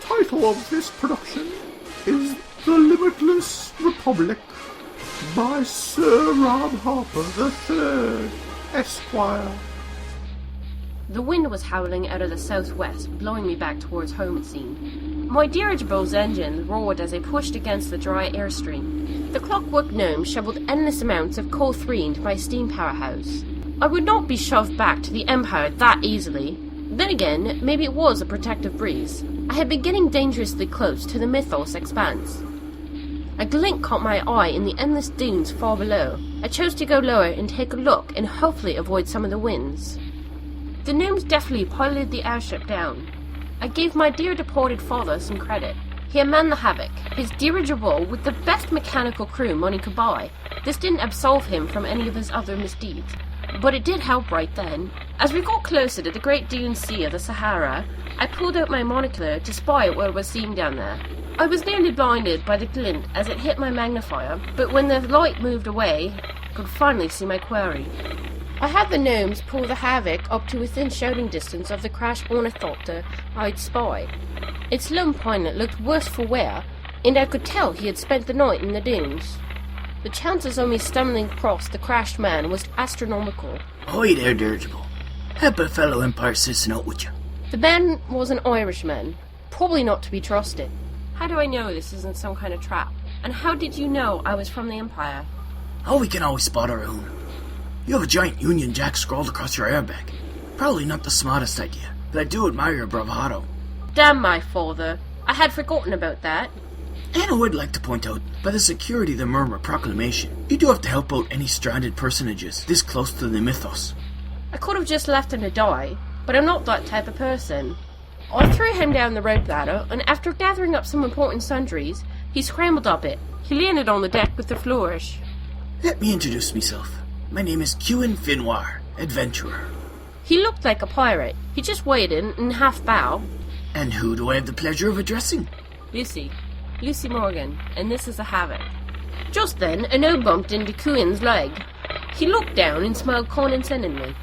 title of this production is The Limitless Republic by Sir Rob Harper III, Esquire. The wind was howling out of the southwest, blowing me back towards home, it seemed. My dirigible engine roared as I pushed against the dry airstream. The clockwork gnome shoveled endless amounts of coal-3 into my steam powerhouse. I would not be shoved back to the Empire that easily. Then again, maybe it was a protective breeze. I had been getting dangerously close to the Mythos expanse. A glint caught my eye in the endless dunes far below. I chose to go lower and take a look and hopefully avoid some of the winds. The gnomes definitely piloted the airship down. I gave my dear departed father some credit. He had manned the Havoc, his dirigible with the best mechanical crew money could buy. This didn't absolve him from any of his other misdeeds, but it did help right then. As we got closer to the great dune sea of the Sahara, I pulled out my monocular to spy at what was seen down there. I was nearly blinded by the glint as it hit my magnifier, but when the light moved away, I could finally see my quarry. I had the gnomes pull the Havoc up to within shouting distance of the crashed ornithopter I'd spied. Its lone pilot looked worse for wear, and I could tell he had spent the night in the dunes. The chances of me stumbling across the crashed man was astronomical. Ahoy there, dirigible. Help a fellow Empire citizen out with you. The man was an Irishman, probably not to be trusted. How do I know this isn't some kind of trap? And how did you know I was from the Empire? Oh, we can always spot our own. You have a giant Union Jack scrawled across your airbag. Probably not the smartest idea, but I do admire your bravado. Damn my father. I had forgotten about that. And I would like to point out, by the security of the Murmur Proclamation, you do have to help out any stranded personages this close to the Mythos. I could have just left him to die, but I'm not that type of person. I threw him down the rope ladder, and after gathering up some important sundries, he scrambled up it. He landed on the deck with a flourish. Let me introduce myself. My name is Kewin Finwar, adventurer. He looked like a pirate. He just waited in half bow. And who do I have the pleasure of addressing? Lucy Morgan, and this is a Havoc. Just then, a gnome bumped into Kewin's leg. He looked down and smiled condescendingly.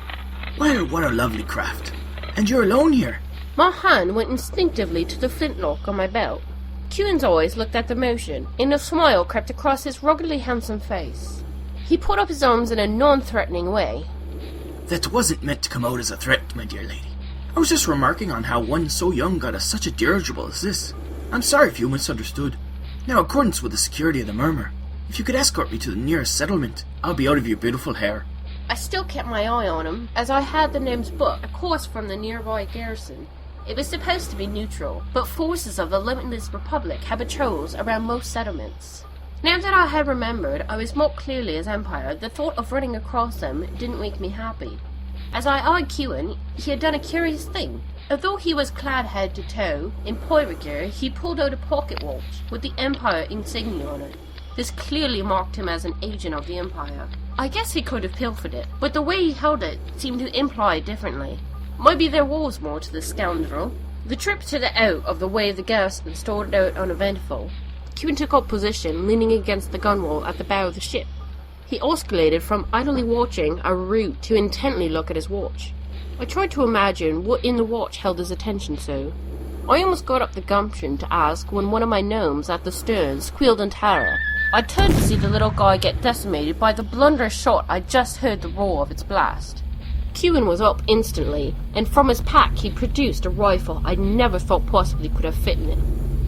Well, what a lovely craft. And you're alone here? My hand went instinctively to the flintlock on my belt. Kewin's eyes looked at the motion, and a smile crept across his ruggedly handsome face. He put up his arms in a non-threatening way. That wasn't meant to come out as a threat, my dear lady. I was just remarking on how one so young got us such a dirigible as this. I'm sorry if you misunderstood. Now, in accordance with the security of the Murmur, if you could escort me to the nearest settlement, I'll be out of your beautiful hair. I still kept my eye on him, as I had the gnome's book, a course from the nearby garrison. It was supposed to be neutral, but forces of the Limitless Republic had patrols around most settlements. Now that I had remembered I was more clearly as Empire, the thought of running across them didn't make me happy. As I eyed Kewin, he had done a curious thing. Although he was clad head to toe in pirate gear, he pulled out a pocket watch with the Empire insignia on it. This clearly marked him as an agent of the Empire. I guess he could have pilfered it, but the way he held it seemed to imply differently. Maybe there was more to the scoundrel. The trip to the out of the way of the garrison started out uneventful. Kewin took up position, leaning against the gunwale at the bow of the ship. He oscillated from idly watching a route to intently look at his watch. I tried to imagine what in the watch held his attention so. I almost got up the gumption to ask when one of my gnomes at the stern squealed in terror. I turned to see the little guy get decimated by the blunderous shot I just heard the roar of its blast. Kewin was up instantly, and from his pack he produced a rifle I never thought possibly could have fit in it.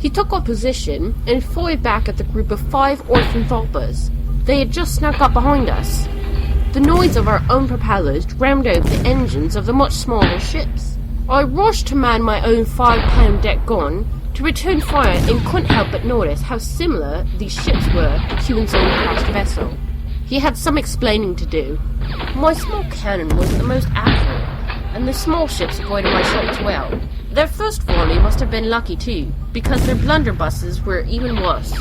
He took up position and fired back at the group of 5 orphan thalpas. They had just snuck up behind us. The noise of our own propellers drowned out the engines of the much smaller ships. I rushed to man my own 5-pound deck gun to return fire and couldn't help but notice how similar these ships were to Kewin's own crashed vessel. He had some explaining to do. My small cannon was the most accurate, and the small ships avoided my shots well. Their first volley must have been lucky too, because their blunderbusses were even worse.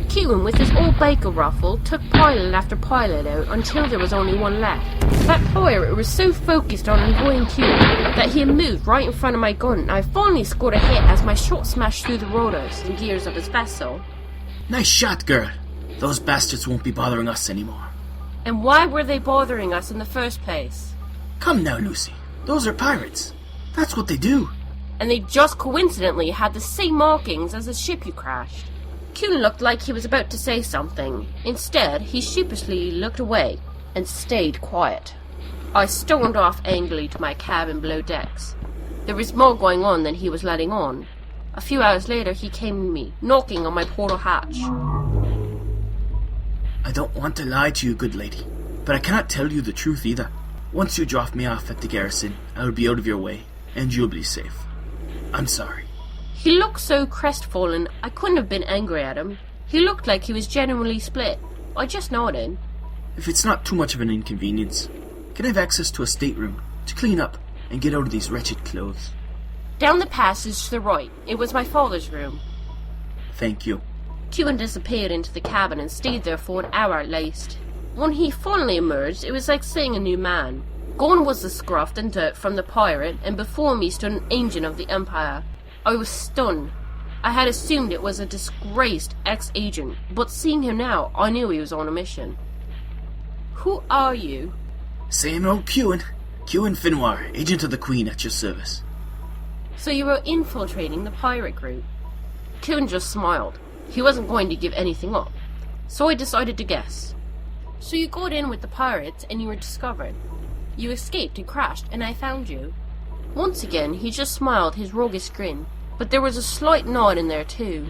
Kewin, with his old baker ruffle, took pilot after pilot out until there was only one left. That pirate was so focused on avoiding Kewin that he had moved right in front of my gun, and I finally scored a hit as my shot smashed through the rotors and gears of his vessel. Nice shot, girl. Those bastards won't be bothering us anymore. And why were they bothering us in the first place? Come now, Lucy. Those are pirates. That's what they do. and they just coincidentally had the same markings as the ship you crashed. Kuhn looked like he was about to say something. Instead, he sheepishly looked away and stayed quiet. I stormed off angrily to my cabin below decks. There was more going on than he was letting on. A few hours later, he came to me, knocking on my portal hatch. I don't want to lie to you, good lady, but I cannot tell you the truth either. Once you drop me off at the garrison, I will be out of your way, and you'll be safe. I'm sorry. He looked so crestfallen, I couldn't have been angry at him. He looked like he was genuinely split. I just nodded. If it's not too much of an inconvenience, can I have access to a stateroom to clean up and get out of these wretched clothes? Down the passage to the right, it was my father's room. Thank you. Kuhn disappeared into the cabin and stayed there for an hour at least. When he finally emerged, it was like seeing a new man. Gone was the scruff and dirt from the pirate, and before me stood an agent of the Empire. I was stunned. I had assumed it was a disgraced ex-agent, but seeing him now, I knew he was on a mission. Who are you? Same old Kuhn. Kuhn Finwar, agent of the Queen at your service. So you were infiltrating the pirate group? Kuhn just smiled. He wasn't going to give anything up. So I decided to guess. So you got in with the pirates and you were discovered. You escaped and crashed, and I found you. Once again, he just smiled his roguish grin, but there was a slight nod in there too.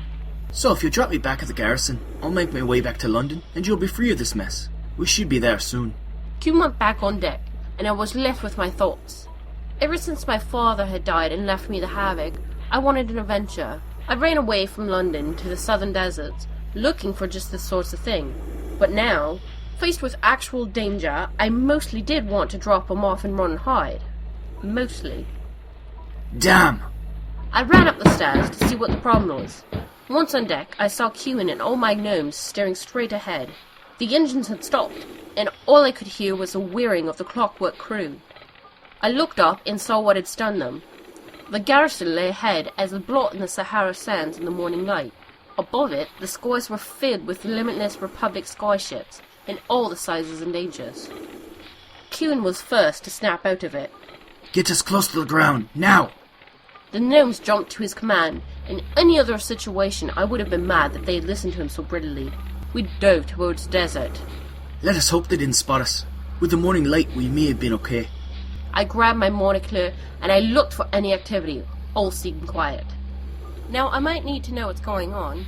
So if you drop me back at the garrison, I'll make my way back to London, and you'll be free of this mess. We should be there soon. Kuhn went back on deck, and I was left with my thoughts. Ever since my father had died and left me the Havoc, I wanted an adventure. I ran away from London to the southern deserts, looking for just this sort of thing. But now, faced with actual danger, I mostly did want to drop him off and run and hide. Mostly. Damn! I ran up the stairs to see what the problem was. Once on deck, I saw Kuhn and all my gnomes staring straight ahead. The engines had stopped, and all I could hear was the whirring of the clockwork crew. I looked up and saw what had stunned them. The garrison lay ahead as a blot in the Sahara sands in the morning light. Above it, the skies were filled with Limitless Republic skyships, in all the sizes and dangers. Kuhn was first to snap out of it. Get us close to the ground, now! The gnomes jumped to his command. In any other situation, I would have been mad that they had listened to him so brilliantly. We dove towards the desert. Let us hope they didn't spot us. With the morning light, we may have been okay. I grabbed my monocle and I looked for any activity. All seemed quiet. Now, I might need to know what's going on.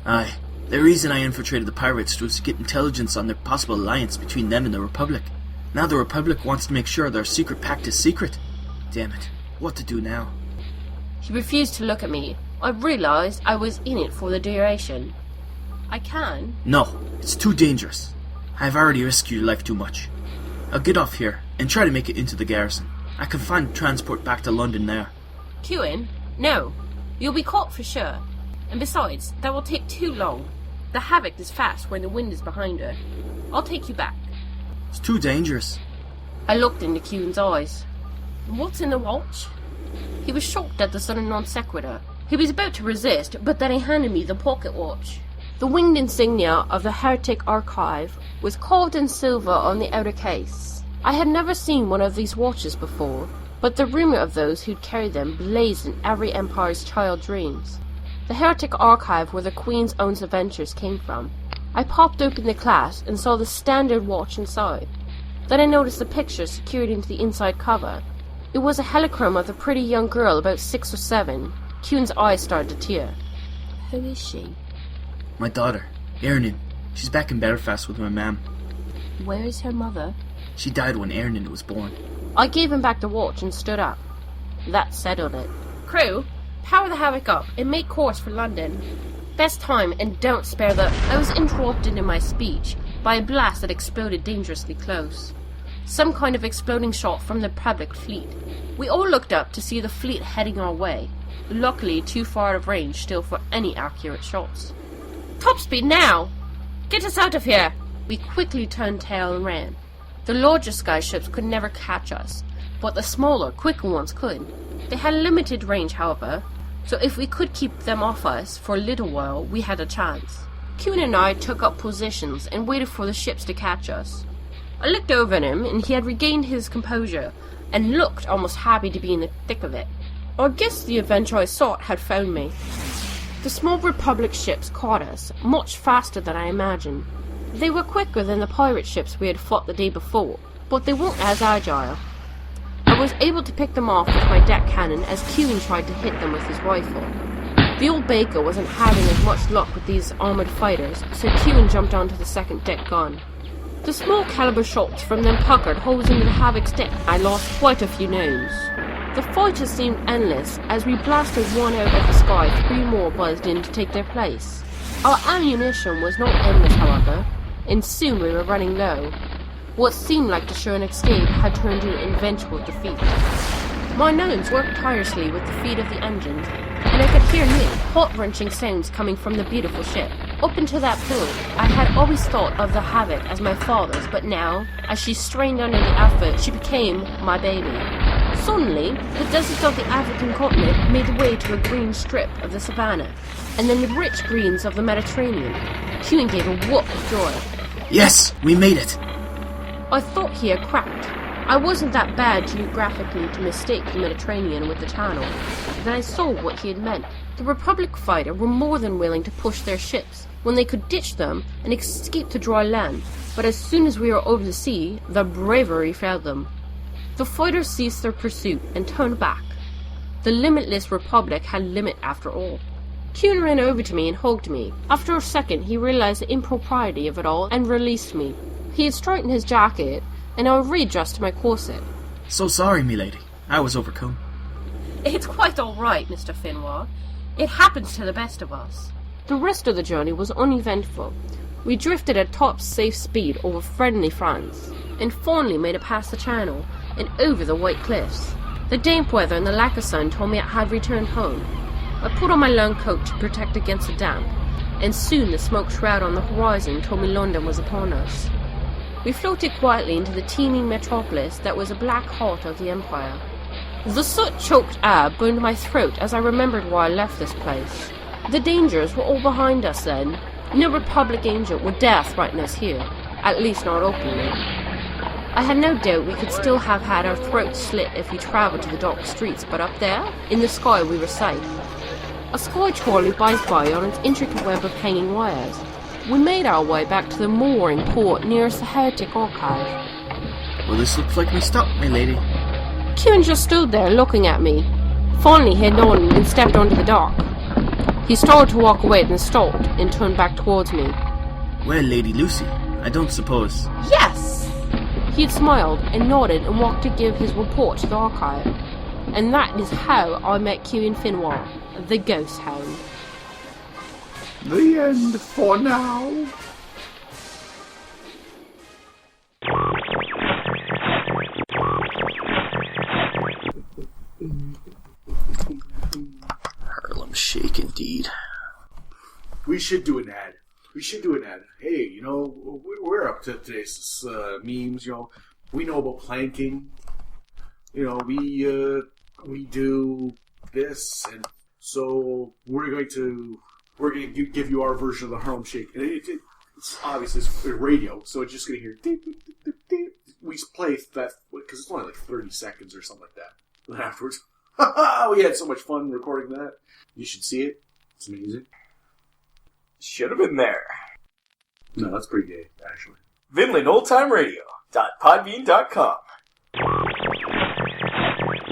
Aye. The reason I infiltrated the pirates was to get intelligence on the possible alliance between them and the Republic. Now the Republic wants to make sure their secret pact is secret. Damn it. What to do now? He refused to look at me. I realized I was in it for the duration. I can. No, it's too dangerous. I've already risked your life too much. I'll get off here and try to make it into the garrison. I can find transport back to London there. Kuhn? No. You'll be caught for sure. And besides, that will take too long. The Havoc is fast when the wind is behind her. I'll take you back. It's too dangerous. I looked into Kuhn's eyes. What's in the watch? He was shocked at the sudden non sequitur. He was about to resist, but then he handed me the pocket watch. The winged insignia of the Heretic Archive was carved in silver on the outer case. I had never seen one of these watches before, but the rumour of those who'd carried them blazed in every Empire's child dreams. The Heretic Archive where the Queen's own adventures came from. I popped open the clasp and saw the standard watch inside. Then I noticed the picture secured into the inside cover. It was a helichrome of a pretty young girl about 6 or 7. Kuhn's eyes started to tear. Who is she? My daughter, Ernin. She's back in Belfast with my mam. Where is her mother? She died when Ernin was born. I gave him back the watch and stood up. That settled it. Crew, power the Havoc up and make course for London. Best time, and don't spare the... I was interrupted in my speech by a blast that exploded dangerously close. Some kind of exploding shot from the public fleet. We all looked up to see the fleet heading our way. Luckily, too far out of range still for any accurate shots. Top speed now! Get us out of here! We quickly turned tail and ran. The larger skyships could never catch us, but the smaller, quicker ones could. They had limited range, however, so if we could keep them off us for a little while, we had a chance. Kuhn and I took up positions and waited for the ships to catch us. I looked over at him, and he had regained his composure, and looked almost happy to be in the thick of it. I guess the adventure I sought had found me. The small Republic ships caught us, much faster than I imagined. They were quicker than the pirate ships we had fought the day before, but they weren't as agile. I was able to pick them off with my deck cannon as Kewin tried to hit them with his rifle. The old baker wasn't having as much luck with these armoured fighters, so Kewin jumped onto the second deck gun. The small caliber shots from them puckered holes into the Havoc's deck. I lost quite a few gnomes. The fighters seemed endless as we blasted one out of the sky. 3 more buzzed in to take their place. Our ammunition was not endless, however, and soon we were running low. What seemed like to show an escape had turned to an eventual defeat. My gnomes worked tirelessly with the feed of the engines, and I could hear new, heart-wrenching sounds coming from the beautiful ship. Up until that point, I had always thought of the Havoc as my father's, but now, as she strained under the effort, she became my baby. Suddenly, the deserts of the African continent made way to a green strip of the savannah, and then the rich greens of the Mediterranean. Kewin gave a whoop of joy. Yes, we made it! I thought he had cracked. I wasn't that bad geographically to mistake the Mediterranean with the Channel. Then I saw what he had meant. The Republic fighter were more than willing to push their ships when they could ditch them and escape to dry land, but as soon as we were over the sea, their bravery failed them. The fighters ceased their pursuit and turned back. The Limitless Republic had limit after all. Kewin ran over to me and hugged me. After a second, he realized the impropriety of it all and released me. He had straightened his jacket, and I readjusted my corset. So sorry, milady. I was overcome. It's quite all right, Mr. Finwar. It happens to the best of us. The rest of the journey was uneventful. We drifted at top safe speed over friendly France, and finally made it past the channel and over the white cliffs. The damp weather and the lack of sun told me I had returned home. I put on my long coat to protect against the damp, and soon the smoke shroud on the horizon told me London was upon us. We floated quietly into the teeming metropolis that was a black heart of the empire. The soot-choked air burned my throat as I remembered why I left this place. The dangers were all behind us then. No Republic agent would dare threaten us here, at least not openly. I had no doubt we could still have had our throats slit if we travelled to the dark streets, but up there, in the sky, we were safe. A sky trolley buzzed by on its intricate web of hanging wires. We made our way back to the mooring port nearest the Heretic Archive. Well, this looks like we stopped, my lady. Kewin just stood there looking at me. Finally he nodded and stepped onto the dock. He started to walk away, then stopped and turned back towards me. Well, Lady Lucy, I don't suppose... Yes! He had smiled and nodded and walked to give his report to the archive. And that is how I met Kewin Finwar, the Ghost Hound. The end for now. Harlem Shake, indeed. We should do an ad. Hey, you know, we're up to today's memes, you know. We know about planking. You know, we do this, and so we're going to give you our version of the Harlem Shake. And it's obviously it's radio, so it's just going to hear deep, deep, deep, deep. We play that because it's only like 30 seconds or something like that. And afterwards, we had so much fun recording that. You should see it. It's amazing. Should have been there. No, that's pretty gay, actually. VinlandOldTimeRadio.podbean.com